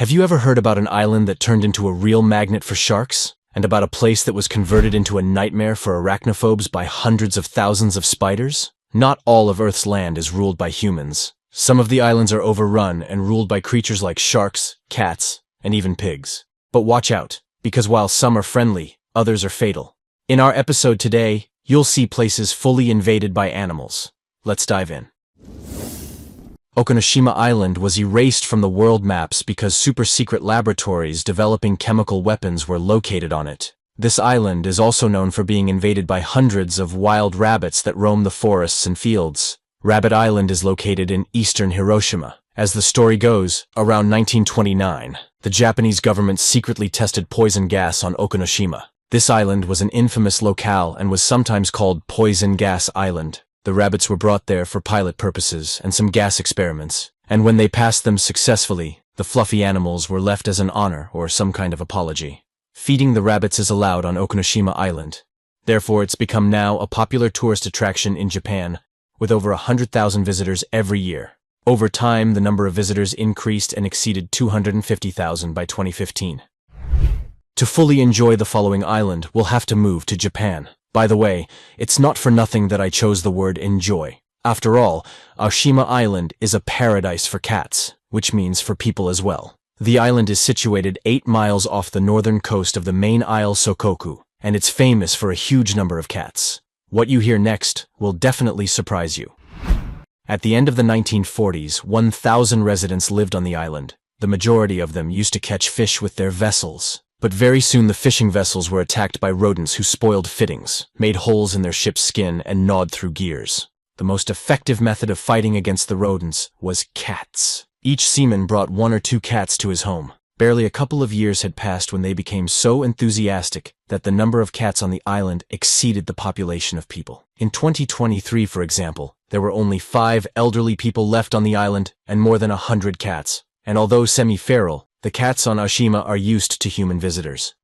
Have you ever heard about an island that turned into a real magnet for sharks? And about a place that was converted into a nightmare for arachnophobes by hundreds of thousands of spiders? Not all of Earth's land is ruled by humans. Some of the islands are overrun and ruled by creatures like sharks, cats, and even pigs. But watch out, because while some are friendly, others are fatal. In our episode today, you'll see places fully invaded by animals. Let's dive in. Okunoshima Island was erased from the world maps because super-secret laboratories developing chemical weapons were located on it. This island is also known for being invaded by hundreds of wild rabbits that roam the forests and fields. Rabbit Island is located in eastern Hiroshima. As the story goes, around 1929, the Japanese government secretly tested poison gas on Okunoshima. This island was an infamous locale and was sometimes called Poison Gas Island. The rabbits were brought there for pilot purposes and some gas experiments, and when they passed them successfully, the fluffy animals were left as an honor or some kind of apology. Feeding the rabbits is allowed on Okunoshima Island. Therefore, it's become now a popular tourist attraction in Japan, with over 100,000 visitors every year. Over time, the number of visitors increased and exceeded 250,000 by 2015. To fully enjoy the following island, we'll have to move to Japan. By the way, it's not for nothing that I chose the word enjoy. After all, Aoshima Island is a paradise for cats, which means for people as well. The island is situated 8 miles off the northern coast of the main isle Sokoku, and it's famous for a huge number of cats. What you hear next will definitely surprise you. At the end of the 1940s, 1,000 residents lived on the island. The majority of them used to catch fish with their vessels. But very soon the fishing vessels were attacked by rodents who spoiled fittings, made holes in their ship's skin, and gnawed through gears. The most effective method of fighting against the rodents was cats. Each seaman brought 1 or 2 cats to his home. Barely a couple of years had passed when they became so enthusiastic that the number of cats on the island exceeded the population of people. In 2023, for example, there were only 5 elderly people left on the island and more than 100 cats. And although semi-feral, the cats on Aoshima are used to human visitors.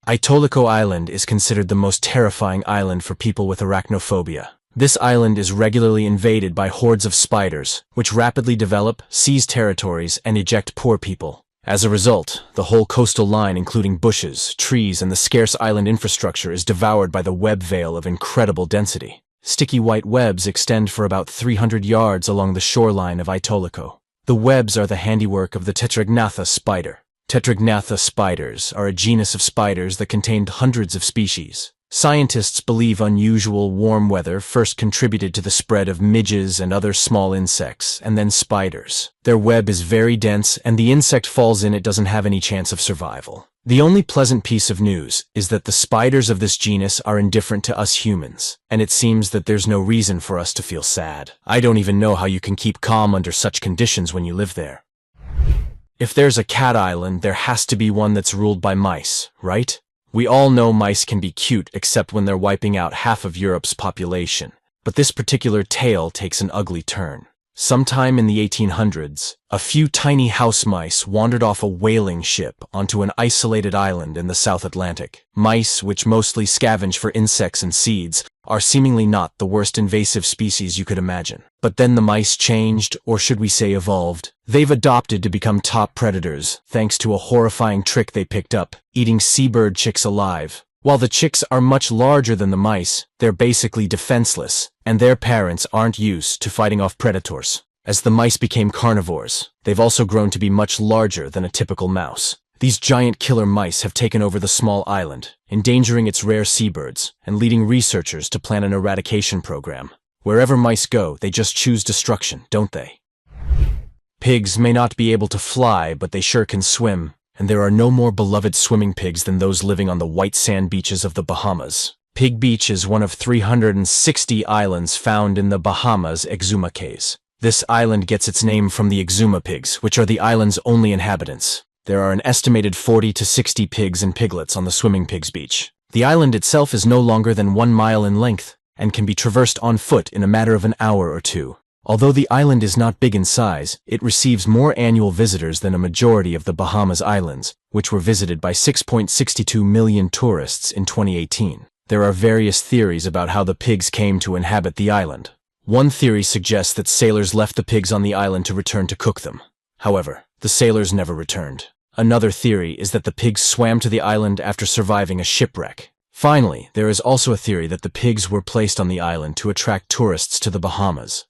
Itoliko Island is considered the most terrifying island for people with arachnophobia. This island is regularly invaded by hordes of spiders, which rapidly develop, seize territories, and eject poor people. As a result, the whole coastal line, including bushes, trees, and the scarce island infrastructure, is devoured by the web veil of incredible density. Sticky white webs extend for about 300 yards along the shoreline of Itoliko. The webs are the handiwork of the Tetragnatha spider. Tetragnatha spiders are a genus of spiders that contained hundreds of species. Scientists believe unusual warm weather first contributed to the spread of midges and other small insects, and then spiders. Their web is very dense, and the insect falls in it doesn't have any chance of survival. The only pleasant piece of news is that the spiders of this genus are indifferent to us humans, and it seems that there's no reason for us to feel sad. I don't even know how you can keep calm under such conditions when you live there. If there's a cat island, there has to be one that's ruled by mice, right? We all know mice can be cute except when they're wiping out half of Europe's population. But this particular tale takes an ugly turn. Sometime in the 1800s, a few tiny house mice wandered off a whaling ship onto an isolated island in the South Atlantic. Mice, which mostly scavenge for insects and seeds, are seemingly not the worst invasive species you could imagine. But then the mice changed, or should we say evolved. They've adopted to become top predators, thanks to a horrifying trick they picked up, eating seabird chicks alive. While the chicks are much larger than the mice, they're basically defenseless, and their parents aren't used to fighting off predators. As the mice became carnivores, they've also grown to be much larger than a typical mouse. These giant killer mice have taken over the small island, endangering its rare seabirds, and leading researchers to plan an eradication program. Wherever mice go, they just choose destruction, don't they? Pigs may not be able to fly, but they sure can swim. And there are no more beloved swimming pigs than those living on the white sand beaches of the Bahamas. Pig Beach is one of 360 islands found in the Bahamas' Exuma Cays. This island gets its name from the Exuma pigs, which are the island's only inhabitants. There are an estimated 40 to 60 pigs and piglets on the Swimming Pigs Beach. The island itself is no longer than 1 mile in length, and can be traversed on foot in a matter of an hour or 2. Although the island is not big in size, it receives more annual visitors than a majority of the Bahamas Islands, which were visited by 6.62 million tourists in 2018. There are various theories about how the pigs came to inhabit the island. One theory suggests that sailors left the pigs on the island to return to cook them. However, The sailors never returned. Another theory is that the pigs swam to the island after surviving a shipwreck. Finally, there is also a theory that the pigs were placed on the island to attract tourists to the Bahamas.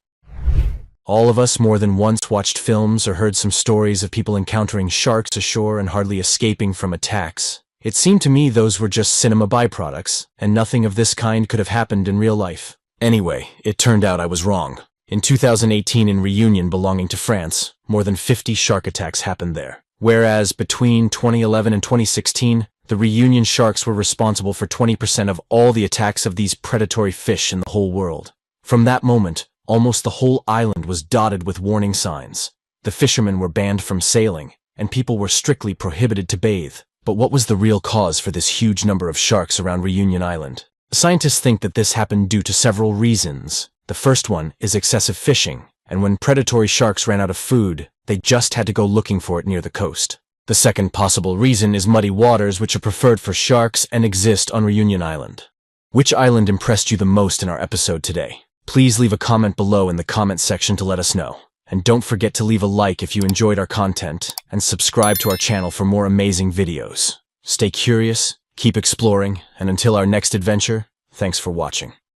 All of us more than once watched films or heard some stories of people encountering sharks ashore and hardly escaping from attacks. It seemed to me those were just cinema byproducts, and nothing of this kind could have happened in real life. Anyway, it turned out I was wrong. In 2018, in Réunion belonging to France, more than 50 shark attacks happened there. Whereas between 2011 and 2016, the Réunion sharks were responsible for 20% of all the attacks of these predatory fish in the whole world. From that moment, almost the whole island was dotted with warning signs. The fishermen were banned from sailing, and people were strictly prohibited to bathe. But what was the real cause for this huge number of sharks around Réunion Island? Scientists think that this happened due to several reasons. The first one is excessive fishing, and when predatory sharks ran out of food, they just had to go looking for it near the coast. The second possible reason is muddy waters, which are preferred for sharks and exist on Réunion Island. Which island impressed you the most in our episode today? Please leave a comment below in the comment section to let us know. And don't forget to leave a like if you enjoyed our content, and subscribe to our channel for more amazing videos. Stay curious, keep exploring, and until our next adventure, thanks for watching.